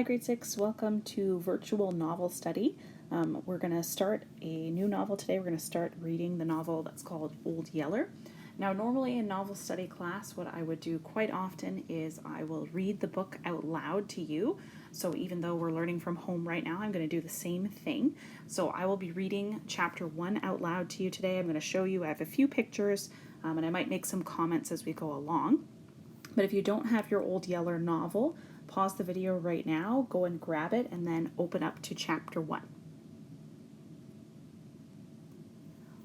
Hi, grade 6. Welcome to virtual novel study. We're going to start a new novel today. We're going to start reading the novel that's called Old Yeller. Now, normally in novel study class, what I would do quite often is I will read the book out loud to you. So even though we're learning from home right now, I'm going to do the same thing. So I will be reading chapter 1 out loud to you today. I'm going to show you, I have a few pictures, and I might make some comments as we go along. But if you don't have your Old Yeller novel, pause the video right now, go and grab it, and then open up to chapter 1.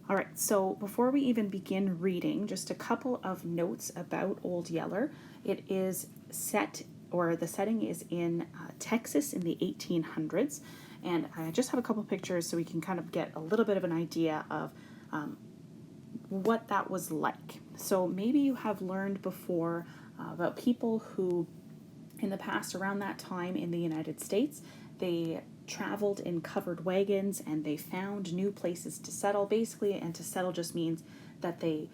All right, so before we even begin reading, just a couple of notes about Old Yeller. It is set, or the setting is in Texas in the 1800s, and I just have a couple pictures so we can kind of get a little bit of an idea of what that was like. So maybe you have learned before about people who in the past around that time in the United States, they traveled in covered wagons and they found new places to settle basically, and to settle just means that they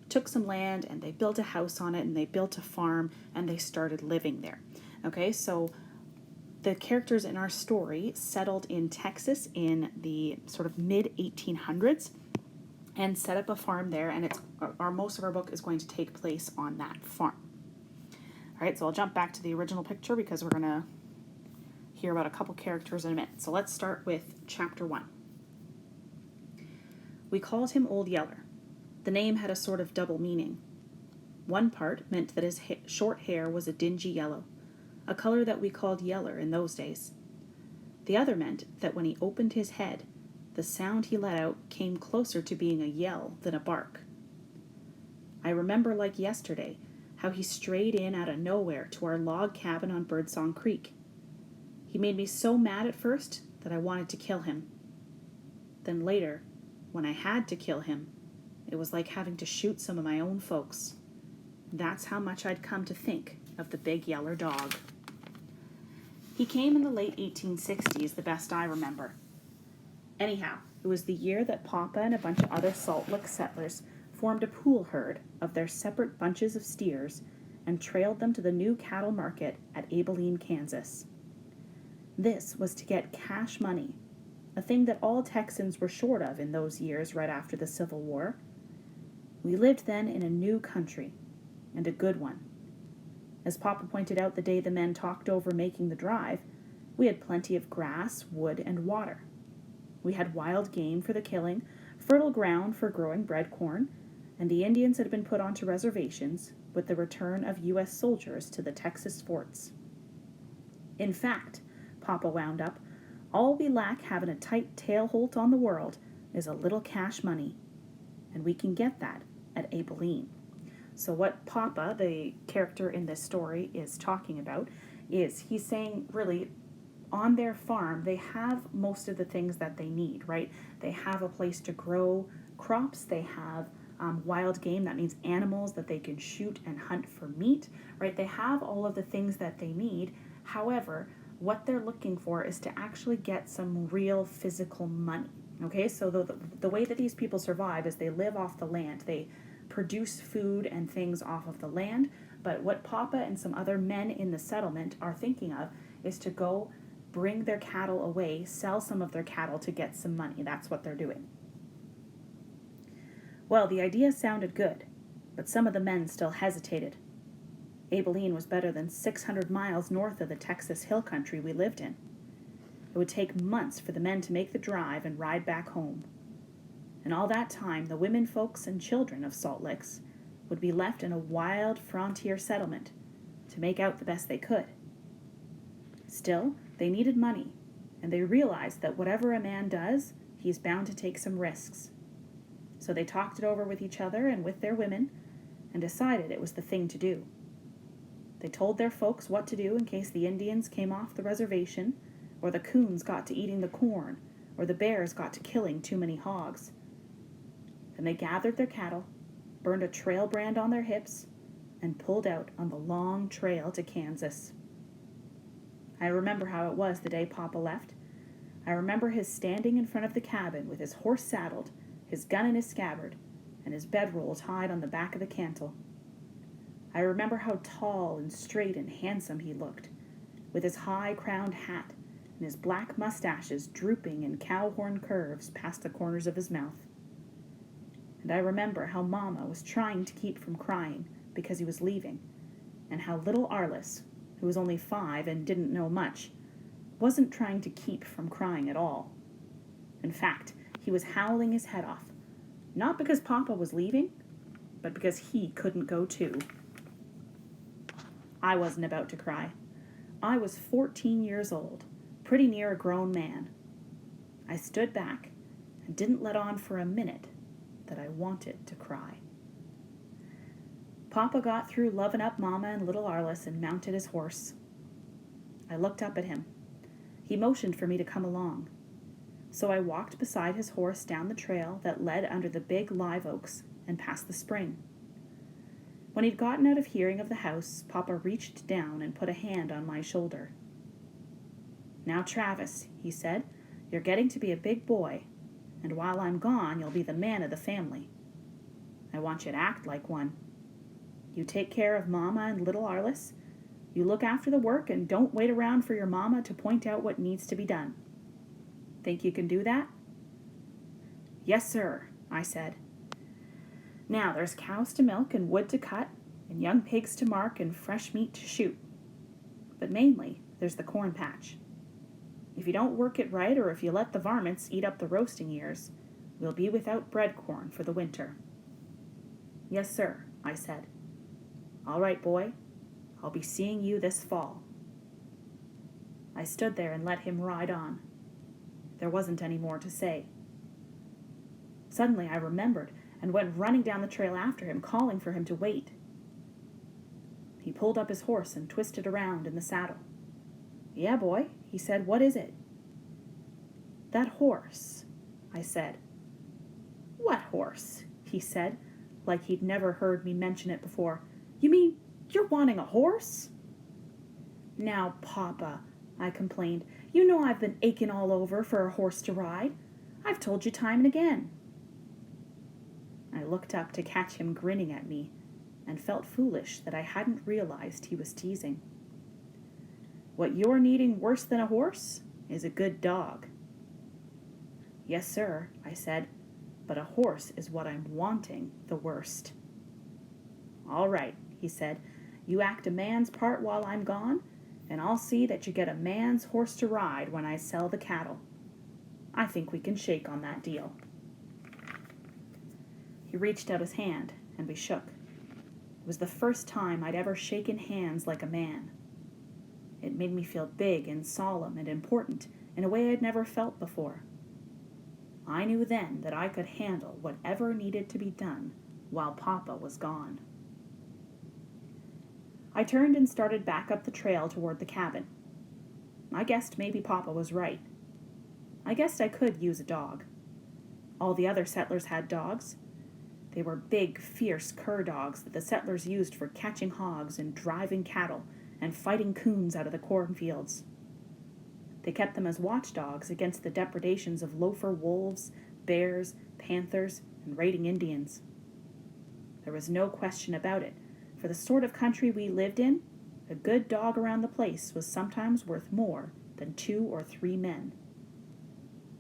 took some land and they built a house on it and they built a farm and they started living there. Okay, so the characters in our story settled in Texas in the sort of mid 1800s and set up a farm there, and most of our book is going to take place on that farm. All right, so I'll jump back to the original picture because we're going to hear about a couple characters in a minute. So let's start with chapter 1. We called him Old Yeller. The name had a sort of double meaning. One part meant that his short hair was a dingy yellow, a color that we called yeller in those days. The other meant that when he opened his head, the sound he let out came closer to being a yell than a bark. I remember like yesterday how he strayed in out of nowhere to our log cabin on Birdsong Creek. He made me so mad at first that I wanted to kill him. Then later, when I had to kill him, it was like having to shoot some of my own folks. That's how much I'd come to think of the big yeller dog. He came in the late 1860s, the best I remember. Anyhow, it was the year that Papa and a bunch of other Salt Lick settlers formed a pool herd of their separate bunches of steers and trailed them to the new cattle market at Abilene, Kansas. This was to get cash money, a thing that all Texans were short of in those years right after the Civil War. We lived then in a new country, and a good one. As Papa pointed out the day the men talked over making the drive, we had plenty of grass, wood, and water. We had wild game for the killing, fertile ground for growing bread corn, and the Indians had been put onto reservations with the return of U.S. soldiers to the Texas forts. In fact, Papa wound up, all we lack having a tight tail-holt on the world is a little cash money, and we can get that at Abilene. So what Papa, the character in this story, is talking about is he's saying really on their farm they have most of the things that they need, right? They have a place to grow crops, they have wild game, that means animals that they can shoot and hunt for meat, right? They have all of the things that they need. However, what they're looking for is to actually get some real physical money. Okay, so the way that these people survive is they live off the land. They produce food and things off of the land, but what Papa and some other men in the settlement are thinking of is to go bring their cattle away, sell some of their cattle to get some money. That's what they're doing. Well, the idea sounded good, but some of the men still hesitated. Abilene was better than 600 miles north of the Texas hill country we lived in. It would take months for the men to make the drive and ride back home. And all that time, the women folks and children of Salt Licks would be left in a wild frontier settlement to make out the best they could. Still, they needed money, and they realized that whatever a man does, he's bound to take some risks. So they talked it over with each other and with their women, and decided it was the thing to do. They told their folks what to do in case the Indians came off the reservation, or the coons got to eating the corn, or the bears got to killing too many hogs. Then they gathered their cattle, burned a trail brand on their hips, and pulled out on the long trail to Kansas. I remember how it was the day Papa left. I remember his standing in front of the cabin with his horse saddled, his gun in his scabbard, and his bedroll tied on the back of the cantle. I remember how tall and straight and handsome he looked, with his high-crowned hat and his black mustaches drooping in cow-horn curves past the corners of his mouth. And I remember how Mama was trying to keep from crying because he was leaving, and how little Arliss, who was only 5 and didn't know much, wasn't trying to keep from crying at all. In fact, he was howling his head off, not because Papa was leaving, but because he couldn't go too. I wasn't about to cry. I was 14 years old, pretty near a grown man. I stood back and didn't let on for a minute that I wanted to cry. Papa got through loving up Mama and little Arliss and mounted his horse. I looked up at him. He motioned for me to come along. So I walked beside his horse down the trail that led under the big live oaks and past the spring. When he'd gotten out of hearing of the house, Papa reached down and put a hand on my shoulder. "Now, Travis," he said, "you're getting to be a big boy, and while I'm gone, you'll be the man of the family. I want you to act like one. You take care of Mama and little Arliss. You look after the work and don't wait around for your Mama to point out what needs to be done. Think you can do that?" "Yes, sir," I said. "Now there's cows to milk and wood to cut and young pigs to mark and fresh meat to shoot. But mainly, there's the corn patch. If you don't work it right or if you let the varmints eat up the roasting ears, we'll be without bread corn for the winter." "Yes, sir," I said. "All right, boy. I'll be seeing you this fall." I stood there and let him ride on. There wasn't any more to say. Suddenly I remembered and went running down the trail after him, calling for him to wait. He pulled up his horse and twisted around in the saddle. "Yeah, boy," he said, "what is it?" "That horse," I said. "What horse?" he said, like he'd never heard me mention it before. "You mean you're wanting a horse?" "Now, Papa," I complained, "you know I've been aching all over for a horse to ride. I've told you time and again." I looked up to catch him grinning at me and felt foolish that I hadn't realized he was teasing. "What you're needing worse than a horse is a good dog." "Yes, sir," I said, "but a horse is what I'm wanting the worst." "All right," he said, "you act a man's part while I'm gone, and I'll see that you get a man's horse to ride when I sell the cattle. I think we can shake on that deal." He reached out his hand, and we shook. It was the first time I'd ever shaken hands like a man. It made me feel big and solemn and important in a way I'd never felt before. I knew then that I could handle whatever needed to be done while Papa was gone. I turned and started back up the trail toward the cabin. I guessed maybe Papa was right. I guessed I could use a dog. All the other settlers had dogs. They were big, fierce cur dogs that the settlers used for catching hogs and driving cattle and fighting coons out of the cornfields. They kept them as watchdogs against the depredations of loafer wolves, bears, panthers, and raiding Indians. There was no question about it. For the sort of country we lived in, a good dog around the place was sometimes worth more than 2 or 3 men.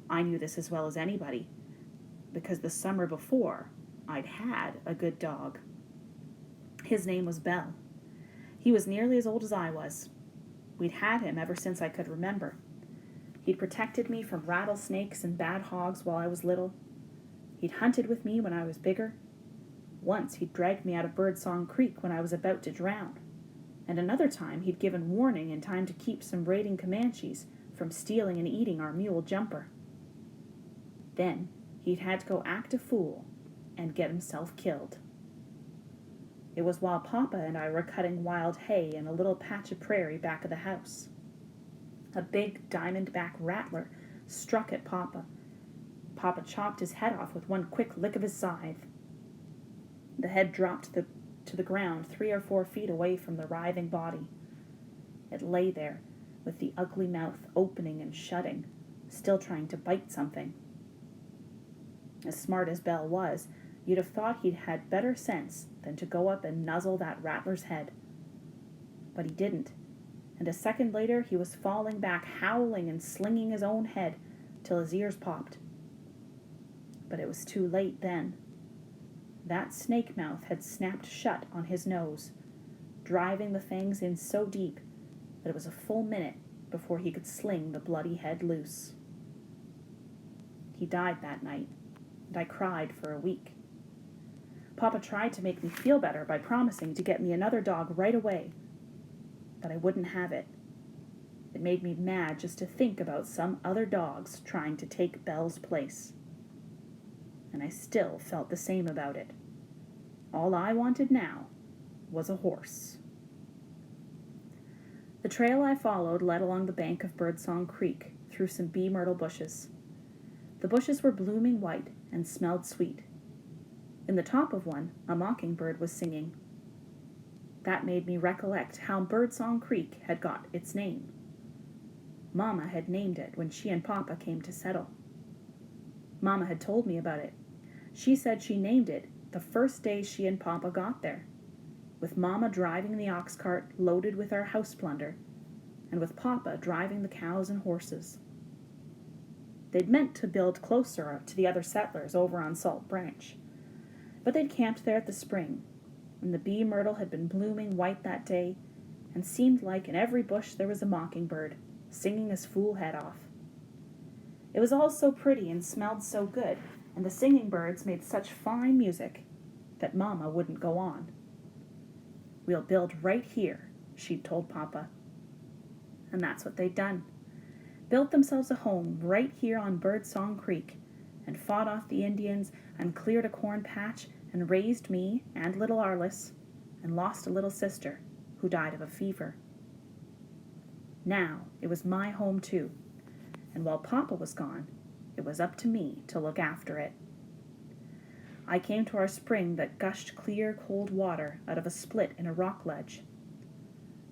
I knew this as well as anybody, because the summer before, I'd had a good dog. His name was Bell. He was nearly as old as I was. We'd had him ever since I could remember. He'd protected me from rattlesnakes and bad hogs while I was little. He'd hunted with me when I was bigger. Once he'd dragged me out of Birdsong Creek when I was about to drown, and another time he'd given warning in time to keep some raiding Comanches from stealing and eating our mule Jumper. Then he'd had to go act a fool and get himself killed. It was while Papa and I were cutting wild hay in a little patch of prairie back of the house. A big diamond-back rattler struck at Papa. Papa chopped his head off with one quick lick of his scythe. The head dropped to the ground 3 or 4 feet away from the writhing body. It lay there, with the ugly mouth opening and shutting, still trying to bite something. As smart as Bell was, you'd have thought he'd had better sense than to go up and nuzzle that rattler's head. But he didn't, and a second later he was falling back, howling and slinging his own head till his ears popped. But it was too late then. That snake mouth had snapped shut on his nose, driving the fangs in so deep that it was a full minute before he could sling the bloody head loose. He died that night, and I cried for a week. Papa tried to make me feel better by promising to get me another dog right away, but I wouldn't have it. It made me mad just to think about some other dogs trying to take Belle's place. And I still felt the same about it. All I wanted now was a horse. The trail I followed led along the bank of Birdsong Creek through some bee myrtle bushes. The bushes were blooming white and smelled sweet. In the top of one, a mockingbird was singing. That made me recollect how Birdsong Creek had got its name. Mama had named it when she and Papa came to settle. Mama had told me about it. She said she named it the first day she and Papa got there, with Mama driving the ox cart loaded with our house plunder, and with Papa driving the cows and horses. They'd meant to build closer to the other settlers over on Salt Branch, but they'd camped there at the spring, and the bee myrtle had been blooming white that day, and seemed like in every bush there was a mockingbird, singing his fool head off. It was all so pretty and smelled so good, and the singing birds made such fine music that Mama wouldn't go on. "We'll build right here," she'd told Papa. And that's what they'd done. Built themselves a home right here on Birdsong Creek, and fought off the Indians, and cleared a corn patch, and raised me and little Arliss, and lost a little sister who died of a fever. Now it was my home too, and while Papa was gone, it was up to me to look after it. I came to our spring that gushed clear, cold water out of a split in a rock ledge.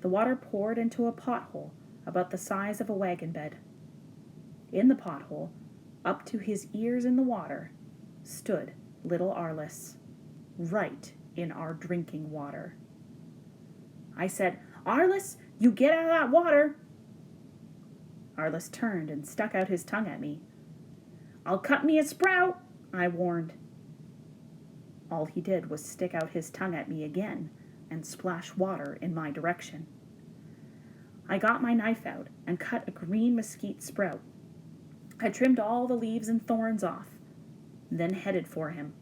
The water poured into a pothole about the size of a wagon bed. In the pothole, up to his ears in the water, stood little Arliss, right in our drinking water. I said, "Arliss, you get out of that water!" Arliss turned and stuck out his tongue at me. "I'll cut me a sprout," I warned. All he did was stick out his tongue at me again and splash water in my direction. I got my knife out and cut a green mesquite sprout. I trimmed all the leaves and thorns off, then headed for him.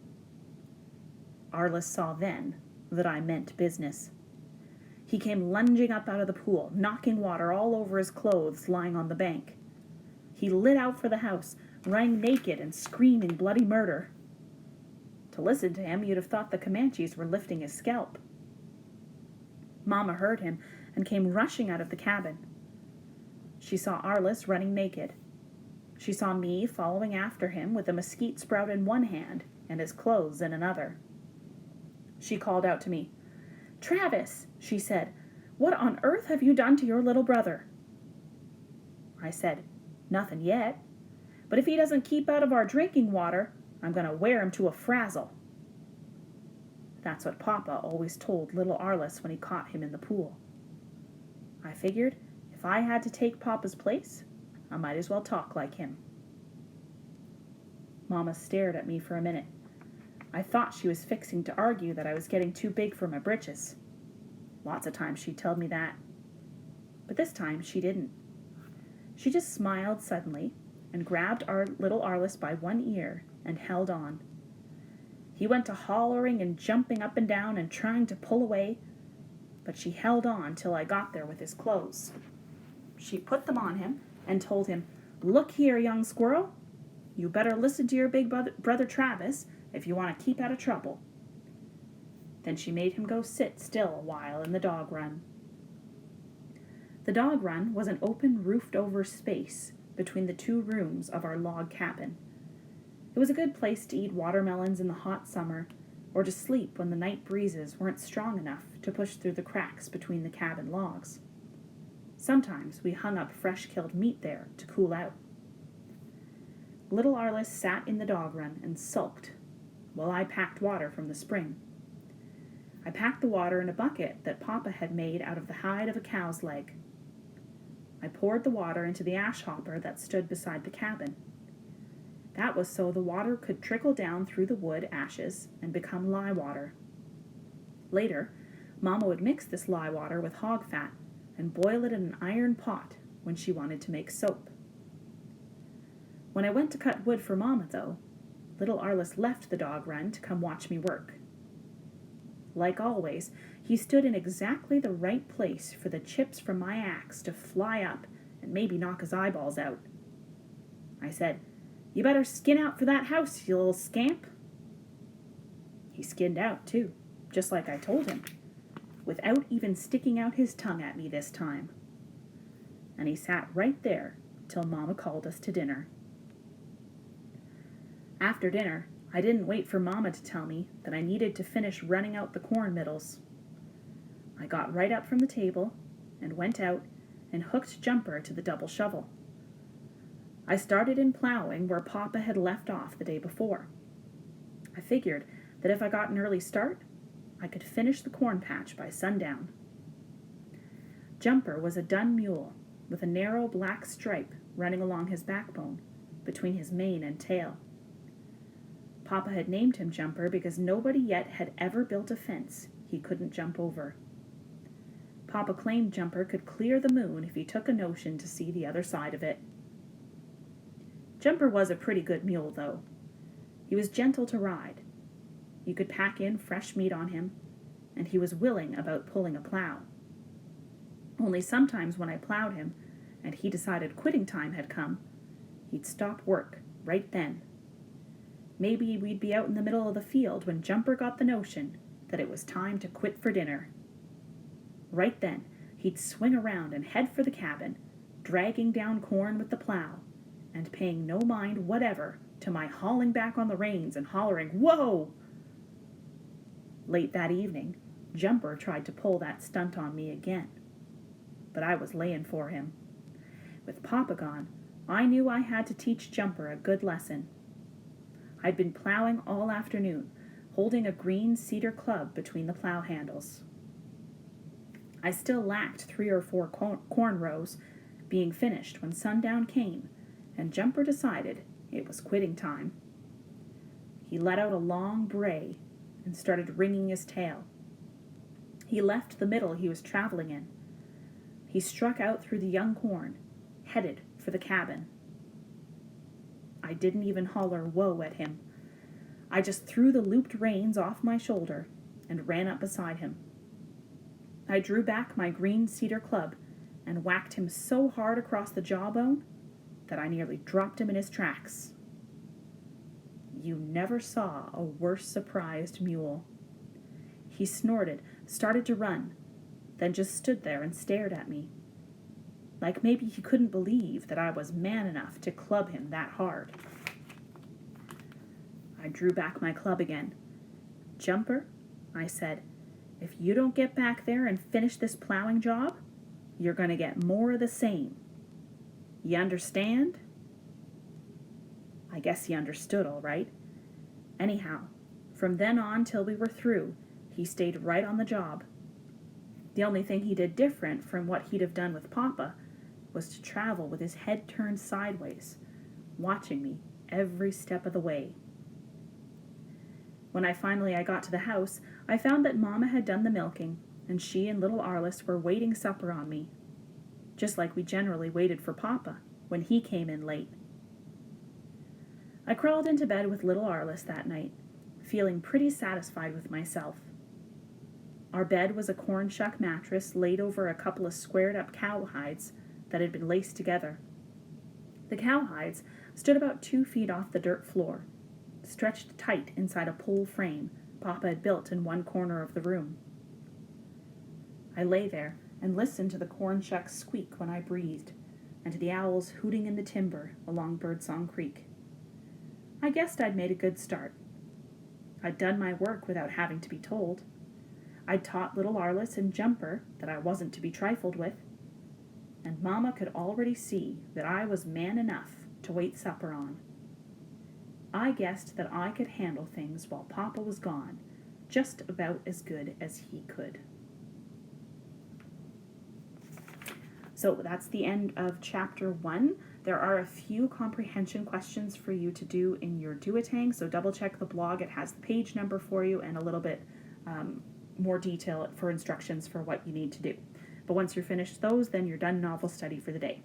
Arliss saw then that I meant business. He came lunging up out of the pool, knocking water all over his clothes lying on the bank. He lit out for the house, running naked and screaming bloody murder. To listen to him, you'd have thought the Comanches were lifting his scalp. Mama heard him and came rushing out of the cabin. She saw Arliss running naked. She saw me following after him with a mesquite sprout in one hand and his clothes in another. She called out to me. "Travis," she said, "what on earth have you done to your little brother?" I said, "Nothing yet. But if he doesn't keep out of our drinking water, I'm going to wear him to a frazzle." That's what Papa always told little Arliss when he caught him in the pool. I figured if I had to take Papa's place, I might as well talk like him. Mama stared at me for a minute. I thought she was fixing to argue that I was getting too big for my britches. Lots of times she'd tell me that. But this time she didn't. She just smiled suddenly and grabbed our little Arliss by one ear and held on. He went to hollering and jumping up and down and trying to pull away, but she held on till I got there with his clothes. She put them on him and told him, "Look here, young squirrel. You better listen to your big brother Travis if you want to keep out of trouble." Then she made him go sit still a while in the dog run. The dog run was an open, roofed-over space between the two rooms of our log cabin. It was a good place to eat watermelons in the hot summer, or to sleep when the night breezes weren't strong enough to push through the cracks between the cabin logs. Sometimes we hung up fresh-killed meat there to cool out. Little Arliss sat in the dog run and sulked while I packed water from the spring. I packed the water in a bucket that Papa had made out of the hide of a cow's leg. I poured the water into the ash hopper that stood beside the cabin. That was so the water could trickle down through the wood ashes and become lye water. Later, Mama would mix this lye water with hog fat and boil it in an iron pot when she wanted to make soap. When I went to cut wood for Mama, though, little Arliss left the dog run to come watch me work. Like always, he stood in exactly the right place for the chips from my axe to fly up and maybe knock his eyeballs out. I said, "You better skin out for that house, you little scamp." He skinned out, too, just like I told him, without even sticking out his tongue at me this time. And he sat right there till Mama called us to dinner. After dinner, I didn't wait for Mama to tell me that I needed to finish running out the corn middles. I got right up from the table and went out and hooked Jumper to the double shovel. I started in plowing where Papa had left off the day before. I figured that if I got an early start, I could finish the corn patch by sundown. Jumper was a dun mule with a narrow black stripe running along his backbone between his mane and tail. Papa had named him Jumper because nobody yet had ever built a fence he couldn't jump over. Papa claimed Jumper could clear the moon if he took a notion to see the other side of it. Jumper was a pretty good mule, though. He was gentle to ride. You could pack in fresh meat on him, and he was willing about pulling a plow. Only sometimes when I plowed him, and he decided quitting time had come, he'd stop work right then. Maybe we'd be out in the middle of the field when Jumper got the notion that it was time to quit for dinner. Right then, he'd swing around and head for the cabin, dragging down corn with the plow, and paying no mind whatever to my hauling back on the reins and hollering, "Whoa!" Late that evening, Jumper tried to pull that stunt on me again, but I was laying for him. With Papa gone, I knew I had to teach Jumper a good lesson. I'd been plowing all afternoon, holding a green cedar club between the plow handles. I still lacked 3 or 4 corn rows being finished when sundown came, and Jumper decided it was quitting time. He let out a long bray and started wringing his tail. He left the middle he was traveling in. He struck out through the young corn, headed for the cabin. I didn't even holler "whoa" at him. I just threw the looped reins off my shoulder and ran up beside him. I drew back my green cedar club and whacked him so hard across the jawbone that I nearly dropped him in his tracks. You never saw a worse surprised mule. He snorted, started to run, then just stood there and stared at me, like maybe he couldn't believe that I was man enough to club him that hard. I drew back my club again. "Jumper," I said, "if you don't get back there and finish this plowing job, you're going to get more of the same. You understand?" I guess he understood all right. Anyhow, from then on till we were through, he stayed right on the job. The only thing he did different from what he'd have done with Papa was to travel with his head turned sideways, watching me every step of the way. When I finally got to the house, I found that Mama had done the milking, and she and little Arliss were waiting supper on me, just like we generally waited for Papa when he came in late. I crawled into bed with little Arliss that night, feeling pretty satisfied with myself. Our bed was a corn shuck mattress laid over a couple of squared-up cowhides that had been laced together. The cowhides stood about 2 feet off the dirt floor, stretched tight inside a pole frame Papa had built in one corner of the room. I lay there and listened to the corn shucks squeak when I breathed, and to the owls hooting in the timber along Birdsong Creek. I guessed I'd made a good start. I'd done my work without having to be told. I'd taught little Arliss and Jumper that I wasn't to be trifled with, and Mama could already see that I was man enough to wait supper on. I guessed that I could handle things while Papa was gone, just about as good as he could. So that's the end of chapter 1. There are a few comprehension questions for you to do in your duotang, so double check the blog. It has the page number for you and a little bit more detail for instructions for what you need to do. But once you're finished those, then you're done novel study for the day.